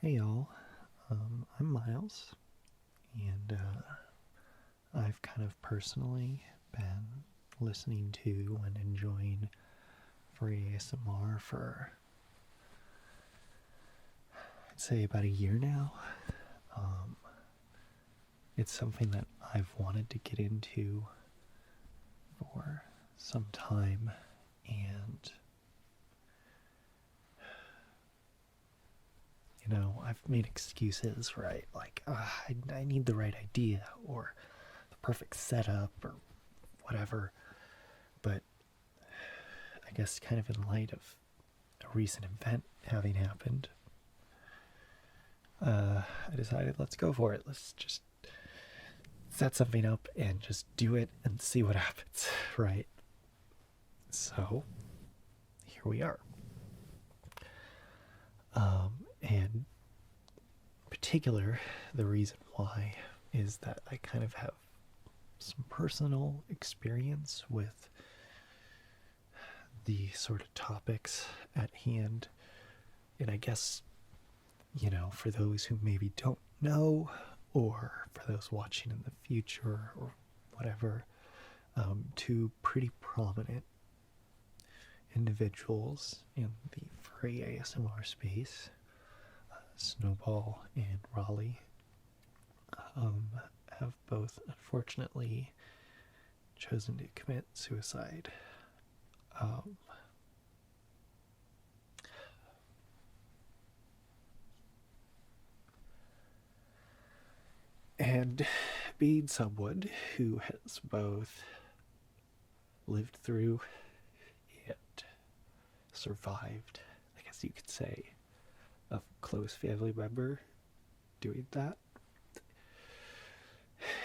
Hey y'all, I'm Miles, and I've kind of personally been listening to and enjoying Furry ASMR for, I'd say, about a year now. Um, it's something that I've wanted to get into for some time, and I've made excuses, right? Like, I need the right idea or the perfect setup or whatever. But I guess, kind of in light of a recent event having happened, I decided let's go for it. Let's just set something up and just do it and see what happens, right? So, here we are. And particular, the reason why is that I kind of have some personal experience with the sort of topics at hand. And I guess, for those who maybe don't know, or for those watching in the future, or whatever, two pretty prominent individuals in the furry ASMR space, Snowball and Rali, have both unfortunately chosen to commit suicide. Um, and being someone who has both lived through and survived, I guess you could say, a close family member doing that,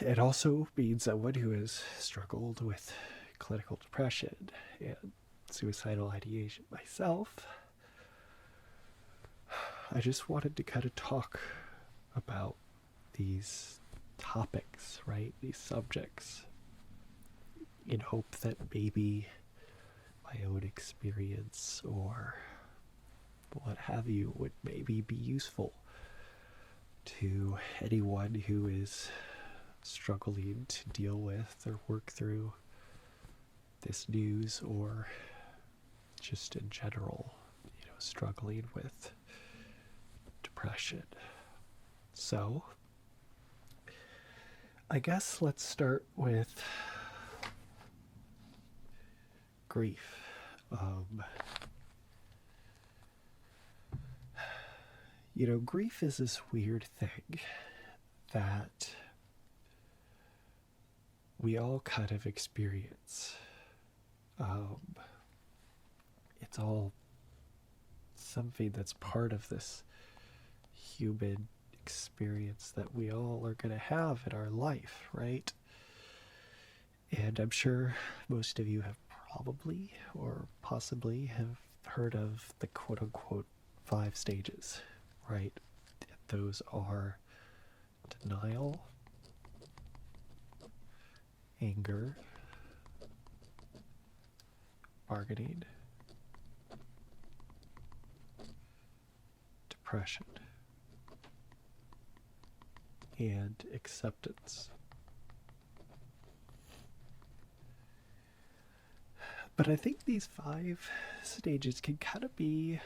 and also being someone who has struggled with clinical depression and suicidal ideation myself, I just wanted to kind of talk about these topics, right? These subjects, in hope that maybe my own experience or what have you would maybe be useful to anyone who is struggling to deal with or work through this news, or just in general, struggling with depression. So, I guess let's start with grief. Grief is this weird thing that we all kind of experience. It's all something that's part of this human experience that we all are going to have in our life, right? And I'm sure most of you have probably or possibly have heard of the quote-unquote 5 stages, right? Those are denial, anger, bargaining, depression, and acceptance. But I think these 5 stages can kind of be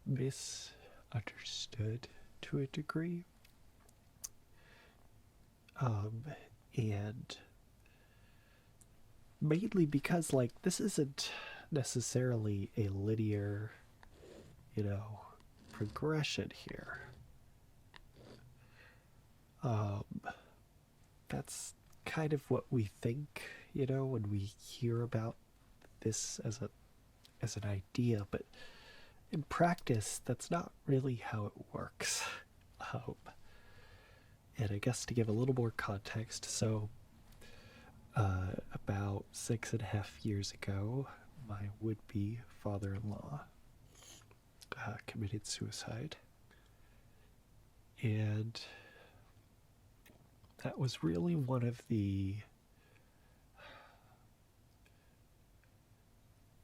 misunderstood to a degree. And mainly because, like, this isn't necessarily a linear, progression here. That's kind of what we think, when we hear about this as an idea, but in practice, that's not really how it works. And I guess to give a little more context, so about 6.5 years ago, my would-be father-in-law committed suicide. And that was really one of the...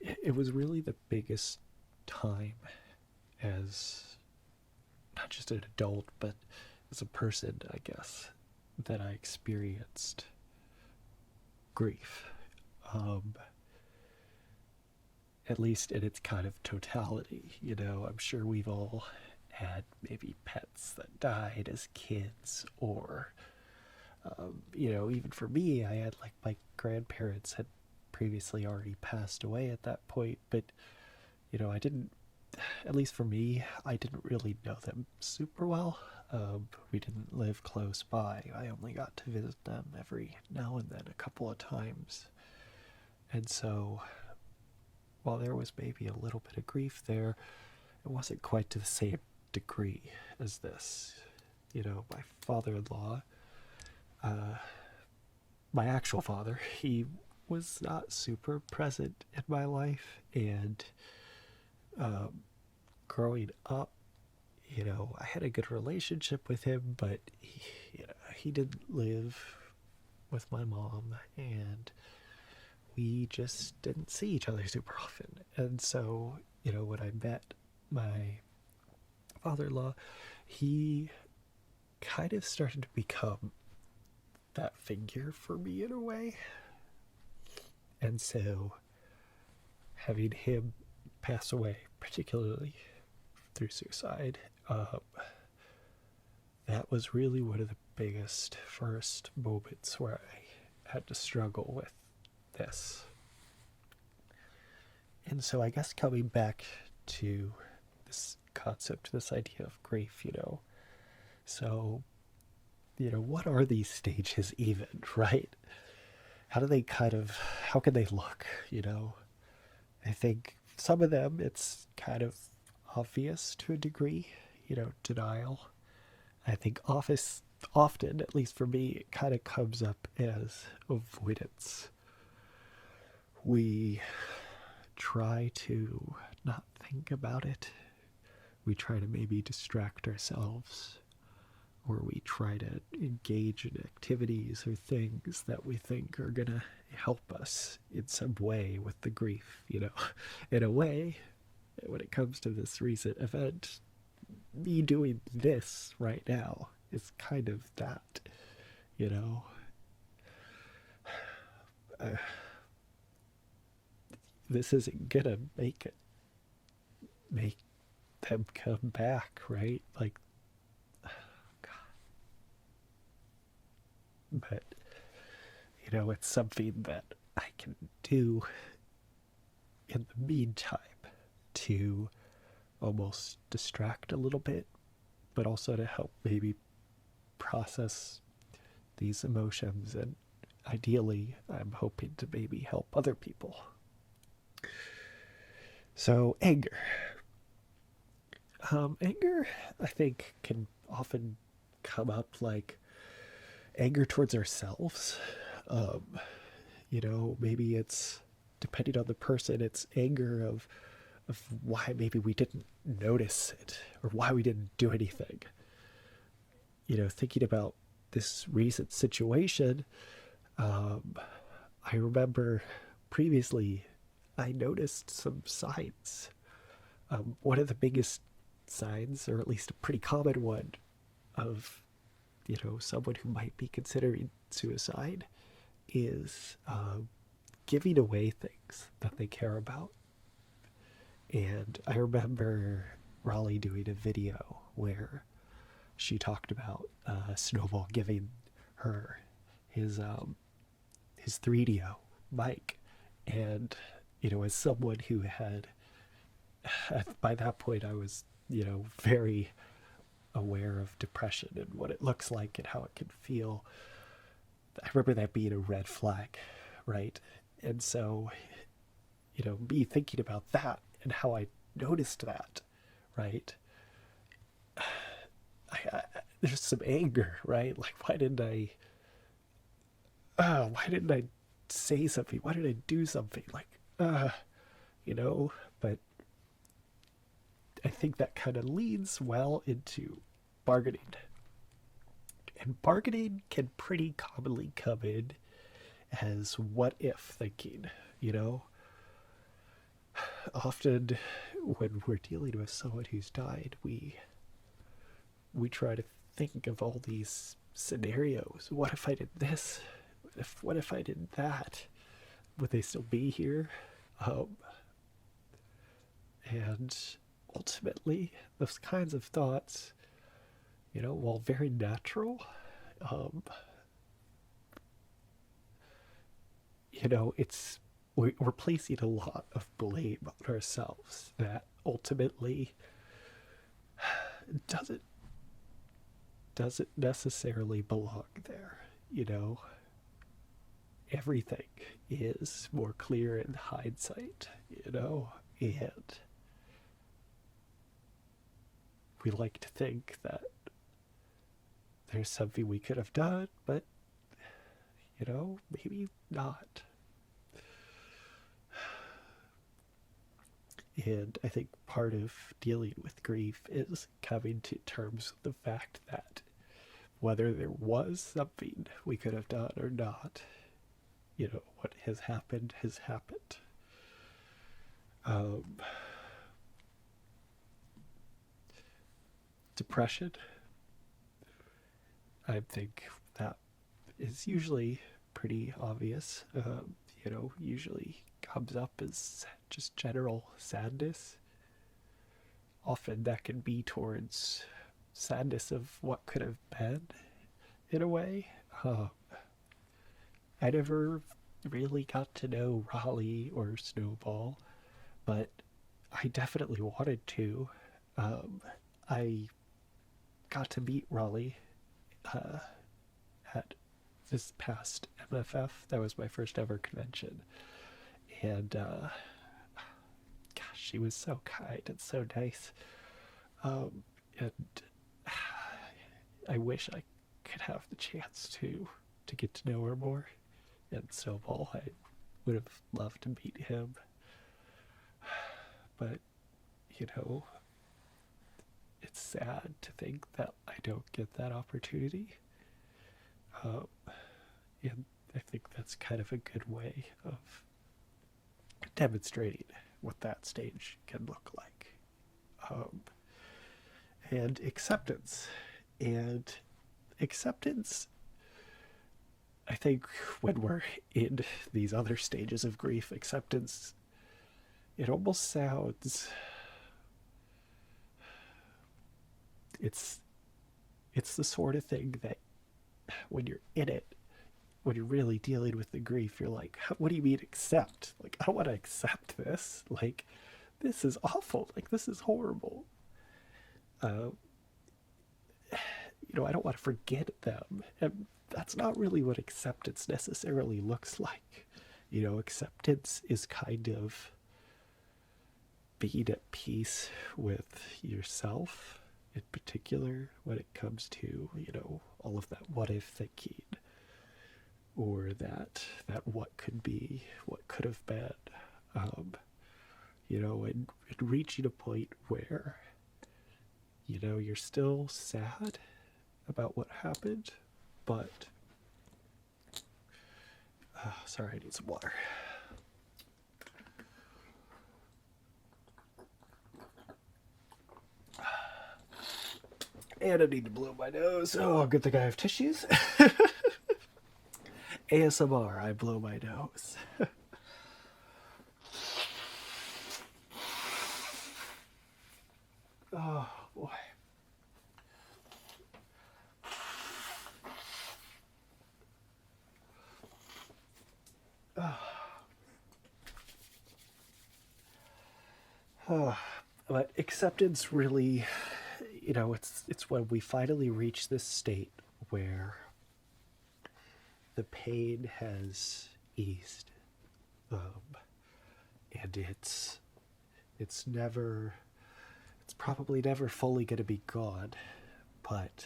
It was really the biggest time as not just an adult, but as a person, I guess, that I experienced grief. Um, at least in its kind of totality. You know, I'm sure we've all had maybe pets that died as kids, or, you know, even for me, I had like my grandparents had previously already passed away at that point, but, you know, I didn't, at least for me, I didn't really know them super well. We didn't live close by. I only got to visit them every now and then, a couple of times. And so, while there was maybe a little bit of grief there, it wasn't quite to the same degree as this. You know, my father-in-law, my actual father, he was not super present in my life, and growing up, you know, I had a good relationship with him, but you know, he didn't live with my mom, and we just didn't see each other super often. And so, you know, when I met my father-in-law, he kind of started to become that figure for me in a way. And so, having him pass away, particularly through suicide, that was really one of the biggest first moments where I had to struggle with this. And so I guess coming back to this concept, this idea of grief, you know, so, you know, what are these stages even, right? How do they kind of, how can they look, you know? I think some of them, it's kind of obvious to a degree, you know, denial. I think often, at least for me, it kind of comes up as avoidance. We try to not think about it. We try to maybe distract ourselves, or we try to engage in activities or things that we think are gonna help us in some way with the grief, you know. In a way, when it comes to this recent event, me doing this right now is kind of that, you know. This isn't gonna make them come back, right? Like, God. But, you know, it's something that I can do in the meantime to almost distract a little bit, but also to help maybe process these emotions, and ideally I'm hoping to maybe help other people. So anger. Anger, I think, can often come up like anger towards ourselves. You know, maybe it's, depending on the person, it's anger of why maybe we didn't notice it, or why we didn't do anything. You know, thinking about this recent situation, I remember previously I noticed some signs. One of the biggest signs, or at least a pretty common one, of, you know, someone who might be considering suicide is giving away things that they care about. And I remember Raleigh doing a video where she talked about Snowball giving her his 3DO mic. And, you know, as someone who had, by that point I was, you know, very aware of depression and what it looks like and how it can feel. I remember that being a red flag, right? And so, you know, me thinking about that and how I noticed that, right? There's some anger, right? Like, why didn't I say something? Why did I do something? Like, you know, but I think that kind of leads well into bargaining. And bargaining can pretty commonly come in as what if thinking, you know? Often when we're dealing with someone who's died, we we try to think of all these scenarios. What if I did this? What if I did that? Would they still be here? And ultimately, those kinds of thoughts, while very natural, um, it's we're placing a lot of blame on ourselves that ultimately doesn't doesn't necessarily belong there. Everything is more clear in hindsight. And we like to think that there's something we could have done, but maybe not. And I think part of dealing with grief is coming to terms with the fact that whether there was something we could have done or not, what has happened has happened. Depression, I think that is usually pretty obvious. Usually comes up as just general sadness. Often that can be towards sadness of what could have been, in a way. I never really got to know Raleigh or Snowball, but I definitely wanted to. I got to meet Raleigh at this past MFF. That was my first ever convention. And, gosh, she was so kind and so nice. And I wish I could have the chance to get to know her more. And Snowball, I would have loved to meet him. But, it's sad to think that I don't get that opportunity. And I think that's kind of a good way of demonstrating what that stage can look like. And acceptance. And acceptance, I think when we're in these other stages of grief, acceptance, it almost sounds, it's the sort of thing that when you're in it, when you're really dealing with the grief, you're like, what do you mean accept? Like, I don't want to accept this. Like, this is awful. Like, this is horrible. I don't want to forget them. And that's not really what acceptance necessarily looks like. Acceptance is kind of being at peace with yourself, in particular, when it comes to, all of that what if thinking, or that what could be, what could have been, and reaching a point where, you're still sad about what happened, but, sorry, I need some water. And I need to blow my nose. Oh, good thing I have tissues. ASMR, I blow my nose. Oh, boy. But acceptance really, it's when we finally reach this state where the pain has eased, and it's probably never fully going to be gone, but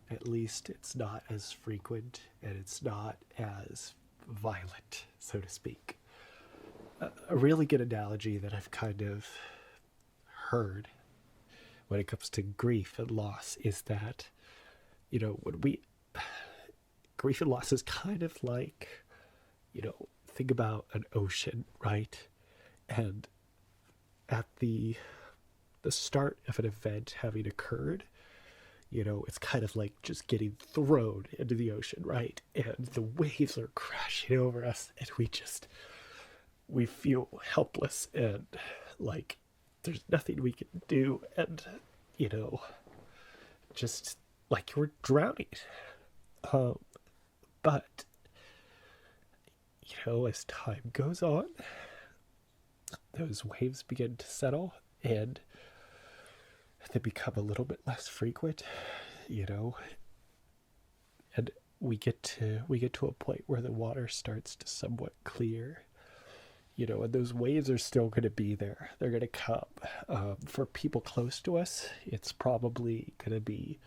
at least it's not as frequent and it's not as violent, so to speak. A really good analogy that I've kind of heard when it comes to grief and loss is that, grief and loss is kind of like, think about an ocean, right? And at the start of an event having occurred, It's kind of like just getting thrown into the ocean, right? And the waves are crashing over us, and we feel helpless and like there's nothing we can do, and you know, just like we're drowning. Um, but as time goes on, those waves begin to settle and they become a little bit less frequent, you know, and we get to a point where the water starts to somewhat clear, and those waves are still going to be there. They're going to come. For people close to us, it's probably going to be,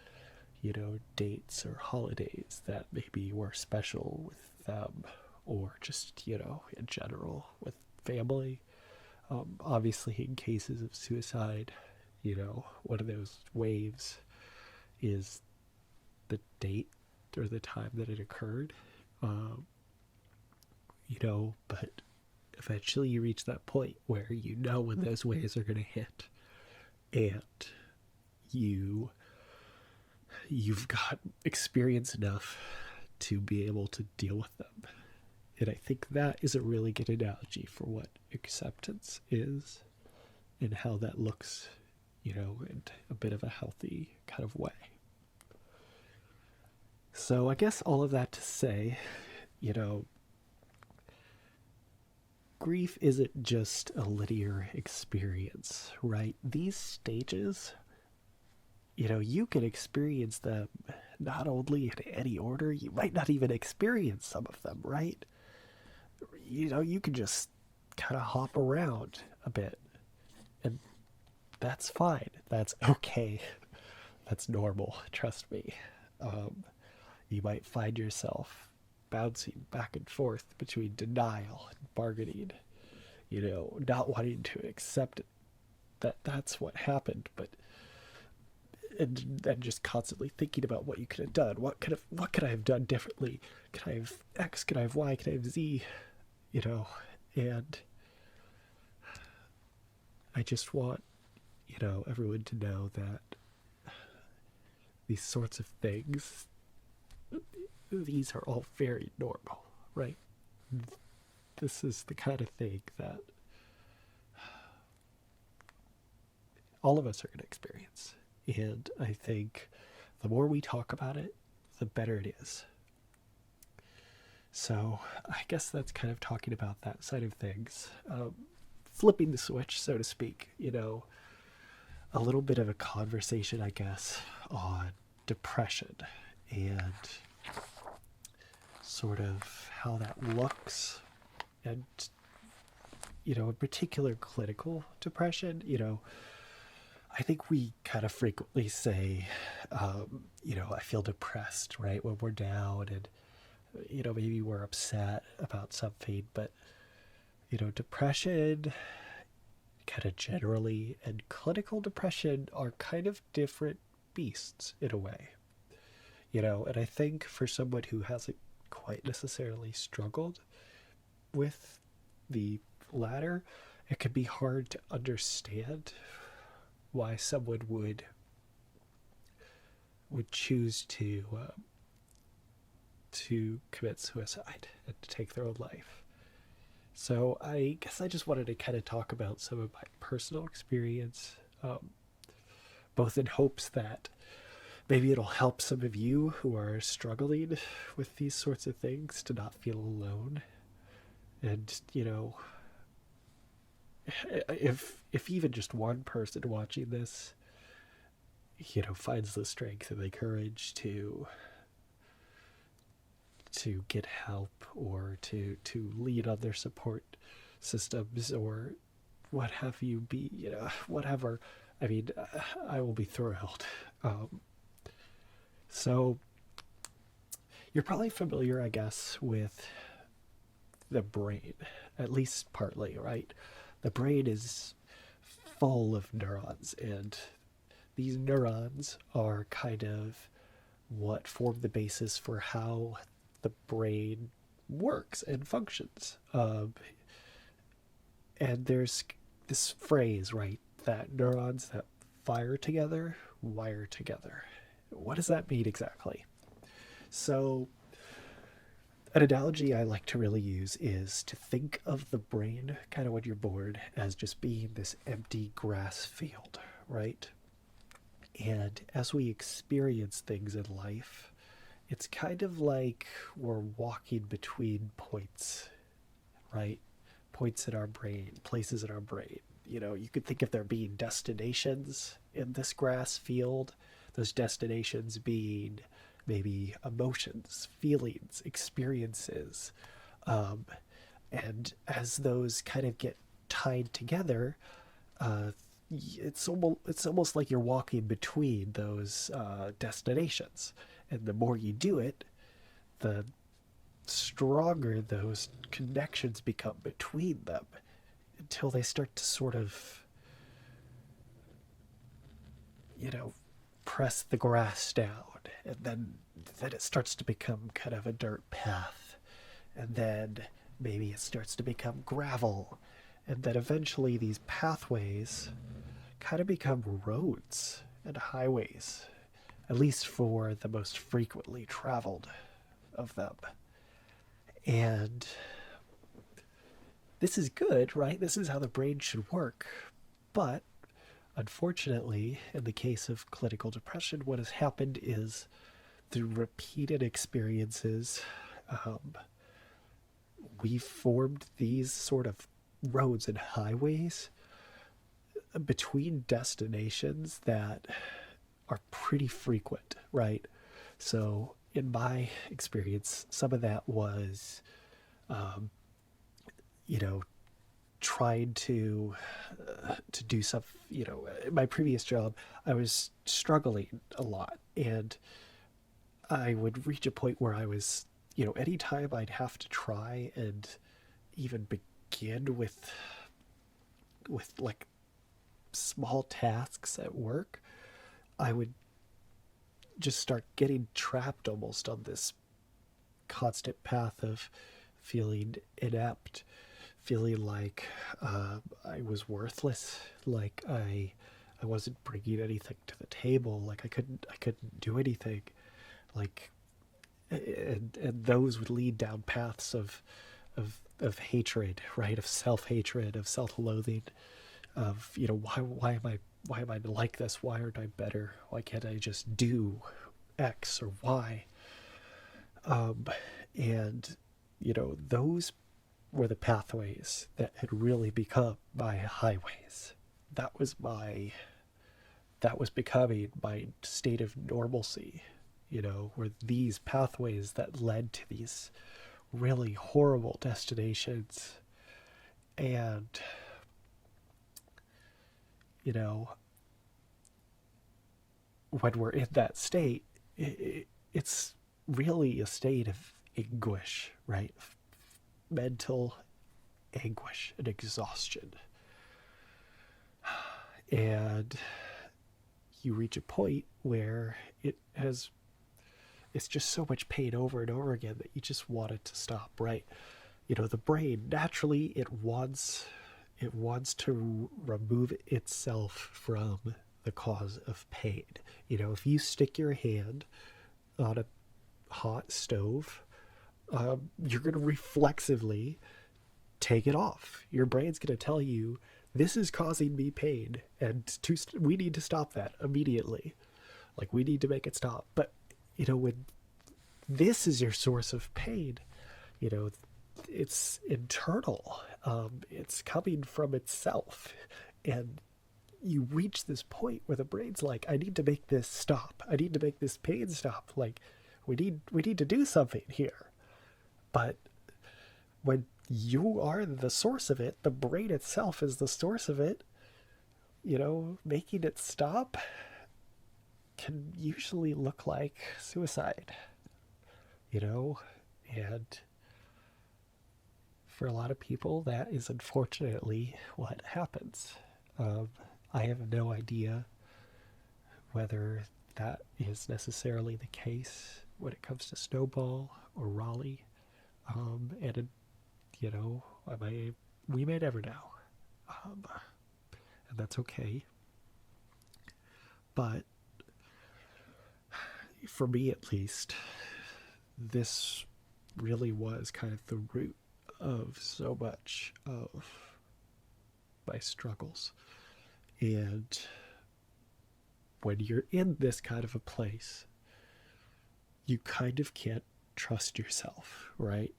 dates or holidays that maybe were special with them, or just, in general with family. Obviously, in cases of suicide, one of those waves is the date or the time that it occurred. But eventually you reach that point where when those waves are going to hit, and you've got experience enough to be able to deal with them. And I think that is a really good analogy for what acceptance is and how that looks, in a bit of a healthy kind of way. So I guess all of that to say, grief isn't just a linear experience, right? These stages, you can experience them not only in any order, you might not even experience some of them, right? You can just kind of hop around a bit, and that's fine. That's okay. That's normal, trust me. You might find yourself bouncing back and forth between denial and bargaining, not wanting to accept it, that's what happened, but and then just constantly thinking about what you could have done. What could I have done differently? Could I have X? Could I have Y? Could I have Z? And I just want, everyone to know that these sorts of things, these are all very normal, right? This is the kind of thing that all of us are going to experience. And I think the more we talk about it, the better it is. So I guess that's kind of talking about that side of things. Flipping the switch, so to speak, a little bit of a conversation, I guess, on depression and sort of how that looks, and in particular clinical depression. I think we kind of frequently say, I feel depressed, right, when we're down, and maybe we're upset about something, but depression kind of generally and clinical depression are kind of different beasts in a way. And I think for someone who hasn't quite necessarily struggled with the latter, it can be hard to understand why someone would choose to commit suicide and to take their own life. So I guess I just wanted to kind of talk about some of my personal experience, both in hopes that maybe it'll help some of you who are struggling with these sorts of things to not feel alone. And, if even just one person watching this, finds the strength and the courage to get help, or to lean on their support systems, or what have you be, whatever. I mean, I will be thrilled. So you're probably familiar, I guess, with the brain, at least partly, right? The brain is full of neurons, and these neurons are kind of what form the basis for how the brain works and functions. And there's this phrase, right, that neurons that fire together wire together. What does that mean exactly? So, an analogy I like to really use is to think of the brain, kind of when you're bored, as just being this empty grass field, right? And as we experience things in life, it's kind of like we're walking between points, right? Points in our brain, places in our brain. You know, you could think of there being destinations in this grass field, those destinations being maybe emotions, feelings, experiences. Um, and as those kind of get tied together, uh, it's almost like you're walking between those destinations, and the more you do it, the stronger those connections become between them until they start to sort of, you know, press the grass down, and then it starts to become kind of a dirt path, and then maybe it starts to become gravel, and then eventually these pathways kind of become roads and highways, at least for the most frequently traveled of them. And this is good, right? This is how the brain should work. But unfortunately, in the case of clinical depression, what has happened is through repeated experiences, um, we've formed these sort of roads and highways between destinations that are pretty frequent, right? So, in my experience, some of that was, um, you know, trying to do stuff. You know, in my previous job, I was struggling a lot, and I would reach a point where I was, anytime I'd have to try and even begin with like small tasks at work, I would just start getting trapped almost on this constant path of feeling inept, feeling like I was worthless, like I wasn't bringing anything to the table, like I couldn't do anything, like, and those would lead down paths of hatred, right? Of self hatred, of self loathing, of why am I like this? Why aren't I better? Why can't I just do X or Y? Um, and those were the pathways that had really become my highways. That was my that was becoming my state of normalcy. Were these pathways that led to these really horrible destinations. And you know when we're in that state, it's really a state of anguish, right? Mental anguish and exhaustion. And you reach a point where it's just so much pain over and over again that you just want it to stop, right? The brain naturally it wants to remove itself from the cause of pain. If you stick your hand on a hot stove, you're going to reflexively take it off. Your brain's going to tell you, this is causing me pain, and we need to stop that immediately. Like, we need to make it stop. But, when this is your source of pain, you know, it's internal. It's coming from itself. And you reach this point where the brain's like, I need to make this stop. I need to make this pain stop. Like, we need to do something here. But when you are the source of it, the brain itself is the source of it, making it stop can usually look like suicide, and for a lot of people, that is unfortunately what happens. Um, I have no idea whether that is necessarily the case when it comes to Snowball or Raleigh. And we may never know, and that's okay. But for me at least, this really was kind of the root of so much of my struggles. And when you're in this kind of a place, you kind of can't trust yourself, right?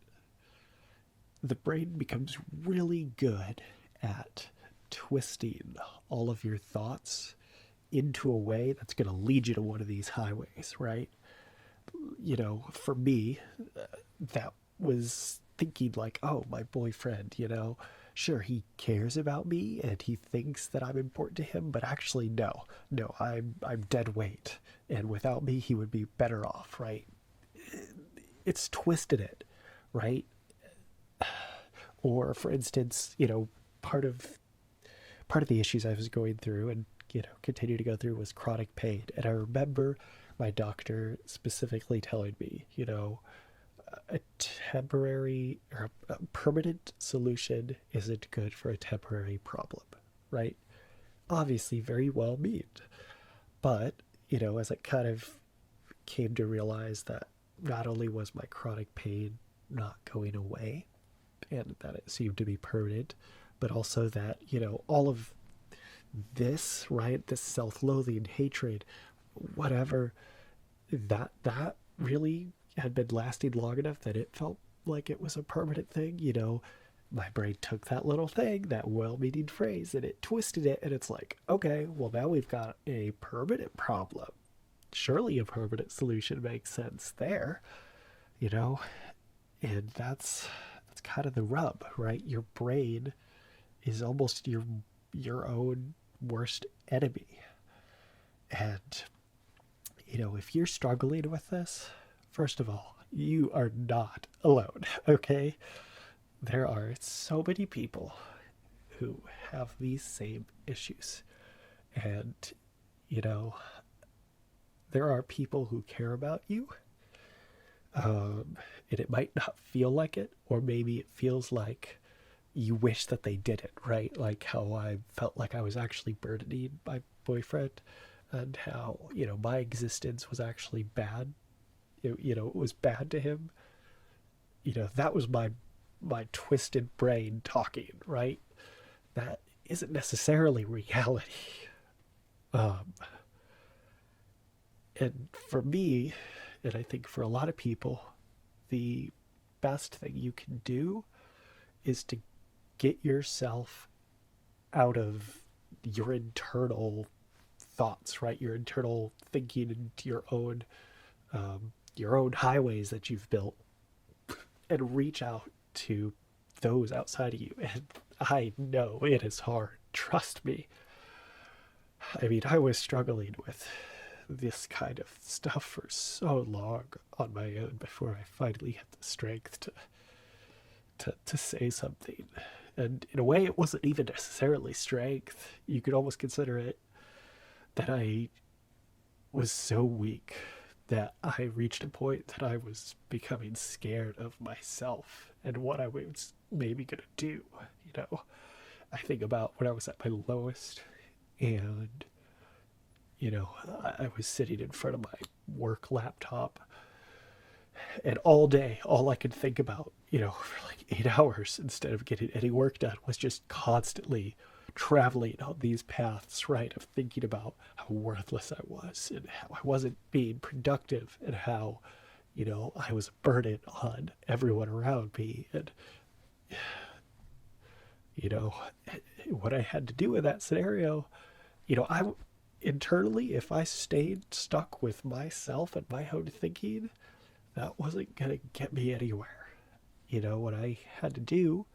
The brain becomes really good at twisting all of your thoughts into a way that's going to lead you to one of these highways, right? For me, that was thinking like, oh, my boyfriend, sure, he cares about me and he thinks that I'm important to him, but actually, no, I'm dead weight, and without me, he would be better off, right? It's twisted it, right? Or, for instance, part of the issues I was going through and continue to go through was chronic pain, and I remember my doctor specifically telling me, a temporary or a permanent solution isn't good for a temporary problem, right? Obviously, very well meant. But, as I kind of came to realize that not only was my chronic pain not going away and that it seemed to be permanent, but also that, all of this, right, this self-loathing, hatred, whatever, that really had been lasting long enough that it felt like it was a permanent thing. My brain took that little thing, that well-meaning phrase, and it twisted it, and it's like, okay, well, now we've got a permanent problem. Surely a permanent solution makes sense there, and that's kind of the rub, right? Your brain is almost your own worst enemy. And if you're struggling with this, first of all, you are not alone, okay? There are so many people who have these same issues. And, there are people who care about you. And it might not feel like it, or maybe it feels like you wish that they didn't, right? Like how I felt like I was actually burdening my boyfriend, and how, my existence was actually bad. It was bad to him. That was my twisted brain talking, right? That isn't necessarily reality. And for me, and I think for a lot of people, the best thing you can do is to get yourself out of your internal thoughts, right? Your internal thinking into your own highways that you've built, and reach out to those outside of you. And I know it is hard. Trust me. I mean, I was struggling with this kind of stuff for so long on my own before I finally had the strength to say something. And in a way, it wasn't even necessarily strength. You could almost consider it that I was so weak that I reached a point that I was becoming scared of myself and what I was maybe going to do. I think about when I was at my lowest, and I was sitting in front of my work laptop, and all day, all I could think about, for like 8 hours, instead of getting any work done, was just constantly traveling on these paths, right, of thinking about how worthless I was and how I wasn't being productive, and how, I was a burden on everyone around me. And, what I had to do in that scenario, I internally, if I stayed stuck with myself and my own thinking, that wasn't going to get me anywhere. What I had to do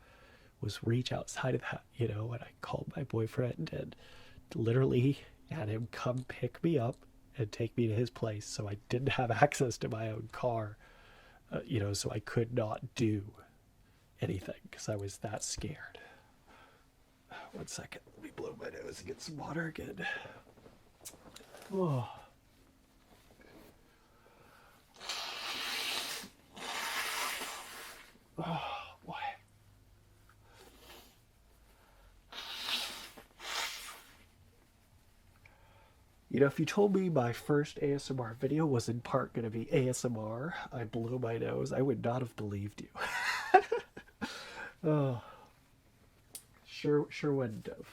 was reach outside of that, and I called my boyfriend and literally had him come pick me up and take me to his place. So I didn't have access to my own car, so I could not do anything because I was that scared. 1 second, let me blow my nose and get some water again. Oh. Oh, boy. if you told me my first ASMR video was in part going to be ASMR, I blew my nose, I would not have believed you. Oh, sure wouldn't have.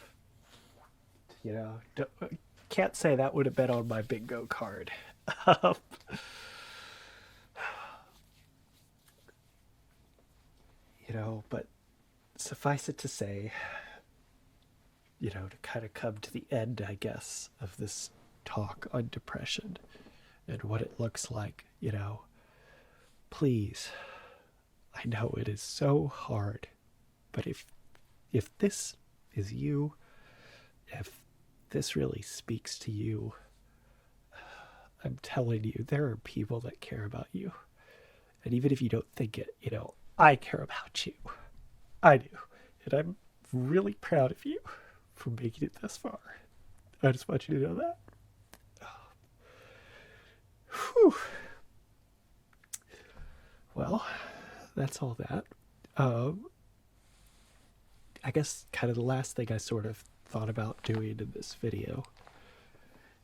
Can't say that would have been on my bingo card. Um, but suffice it to say, to kind of come to the end, I guess, of this talk on depression and what it looks like, please, I know it is so hard, but if this is you, if this really speaks to you, I'm telling you, there are people that care about you. And even if you don't think it, I care about you. I do. And I'm really proud of you for making it this far. I just want you to know that. Whew. Well, that's all that. I guess kind of the last thing I sort of thought about doing in this video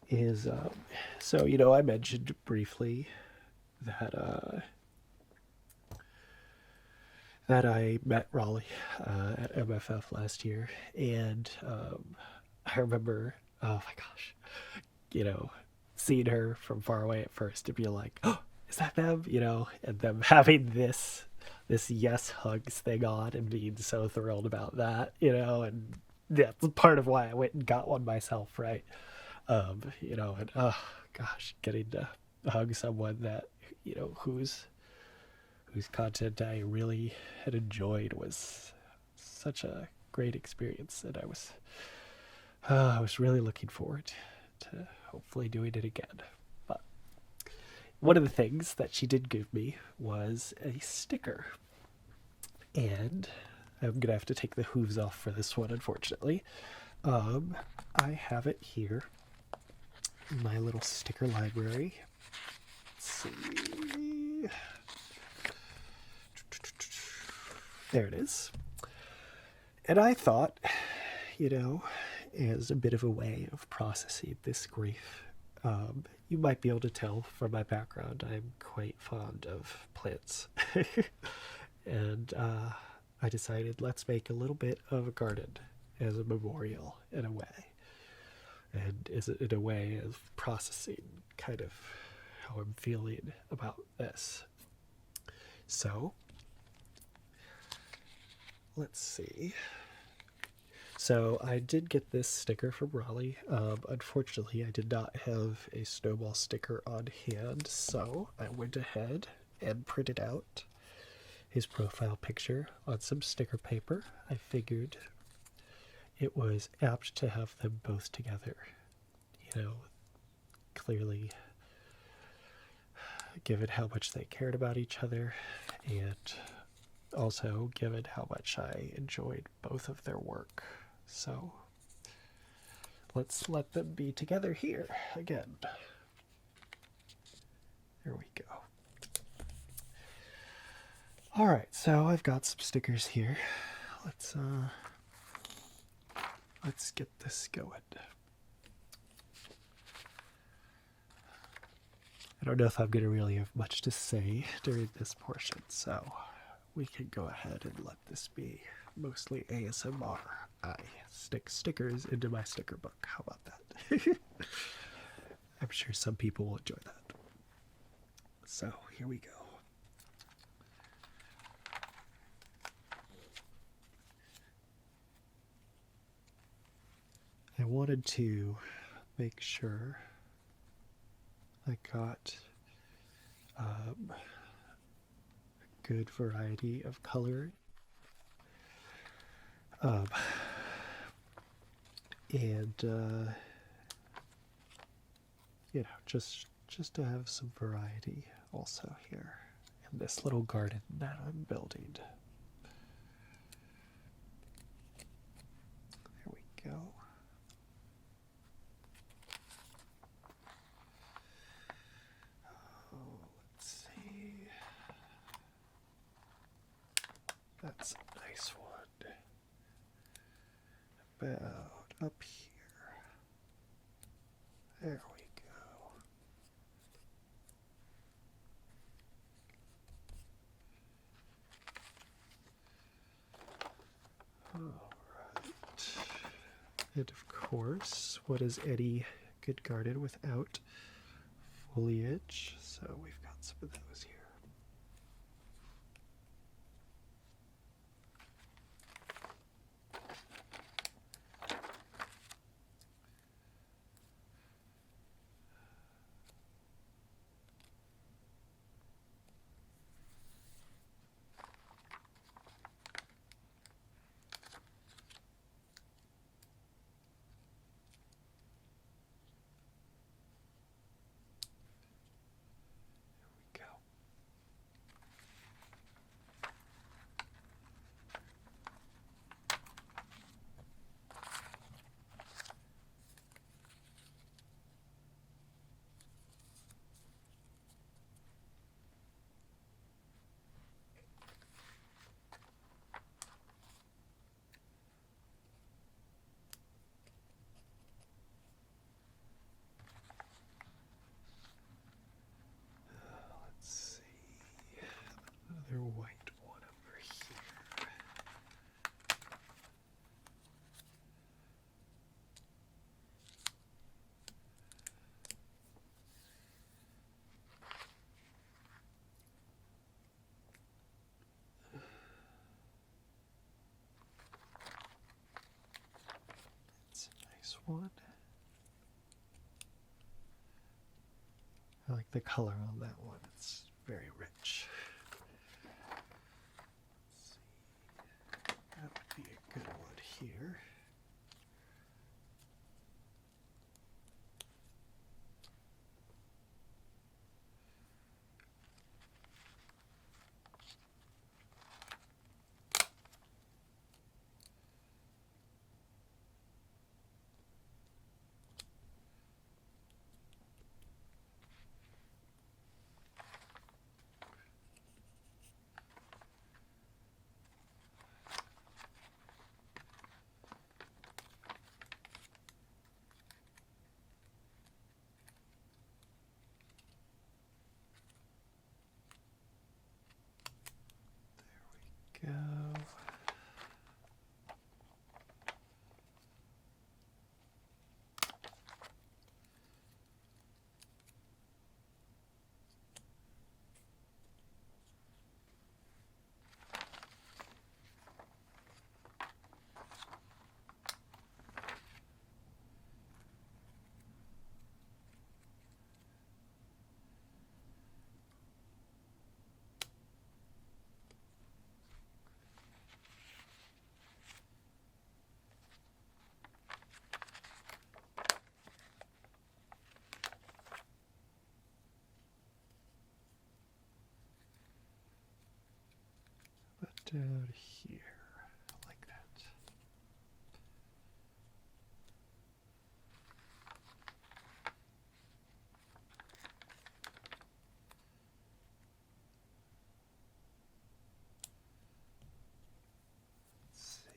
is, so, I mentioned briefly that, that I met Raleigh at MFF last year, and I remember, oh my gosh, seeing her from far away at first to be like, oh, is that them? And them having this yes hugs thing on and being so thrilled about that, and yeah, it's part of why I went and got one myself, right? And oh gosh, getting to hug someone that, whose content I really had enjoyed was such a great experience, and I was really looking forward to hopefully doing it again. But one of the things that she did give me was a sticker, and I'm gonna have to take the hooves off for this one, unfortunately. I have it here in my little sticker library. Let's see. There it is. And I thought, as a bit of a way of processing this grief, you might be able to tell from my background, I'm quite fond of plants. And I decided, let's make a little bit of a garden as a memorial in a way. And is it in a way of processing kind of how I'm feeling about this. So, let's see. So I did get this sticker from Raleigh. Unfortunately, I did not have a Snowball sticker on hand, so I went ahead and printed out his profile picture on some sticker paper. I figured it was apt to have them both together. Clearly, given how much they cared about each other, and also given how much I enjoyed both of their work. So let's let them be together here again. There we go. All right, so I've got some stickers here. Let's get this going. I don't know if I'm going to really have much to say during this portion, so we can go ahead and let this be mostly ASMR. I stick stickers into my sticker book. How about that? I'm sure some people will enjoy that. So here we go. I wanted to make sure I got a good variety of color, and just to have some variety also here in this little garden that I'm building. There we go. That's a nice one. About up here. There we And of course, what is any good garden without foliage? So we've got some of those here. Go. Let's see. Another white one over here. It's a nice one. I like the color on that one. It's very rich. Let's see. That would be a good one here. Go. But down here, like that. Let's see.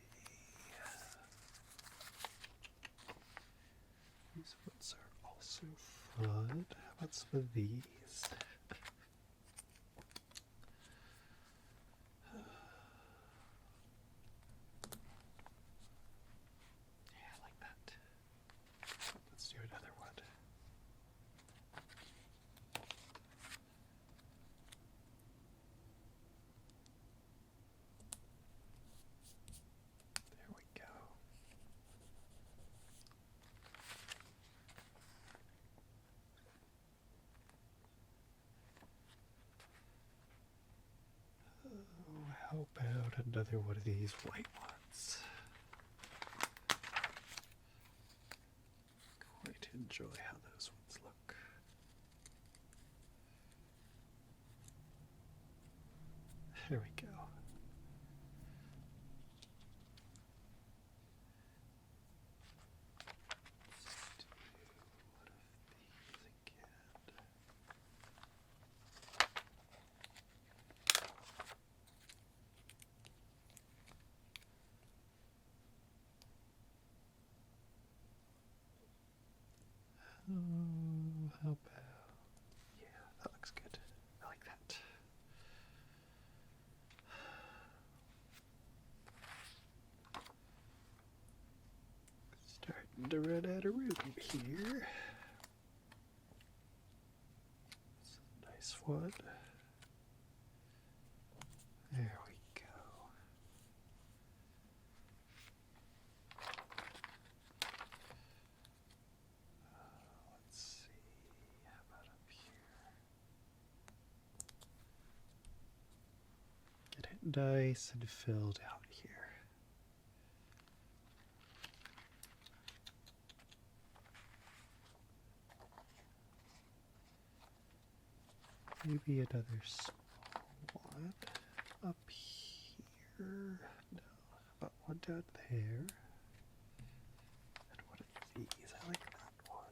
These ones are also fun. How about some of these? Yeah, I like that. Let's do another one. There we go. Oh, how about another one of these white ones? Quite enjoy how those ones look. There we go. Let's do one of these again. Oh, how about? Yeah, that looks good. I like that. starting to run out of room here. It's a nice one. There we go. Let's see. How about up here? Get it nice and filled out here. Maybe another small one up here. No, about one down there. And one of these. I like that one.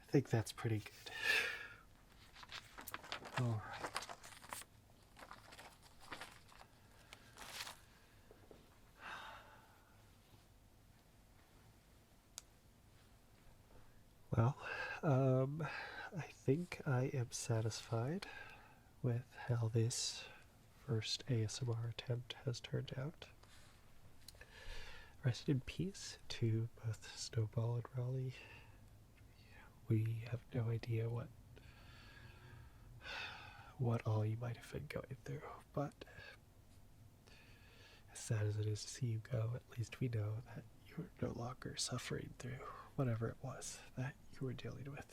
I think that's pretty good. All right. Well, I think I am satisfied with how this first ASMR attempt has turned out. Rest in peace to both Snowball and Rali. We have no idea what all you might have been going through, but as sad as it is to see you go, at least we know that you're no longer suffering through whatever it was that you were dealing with.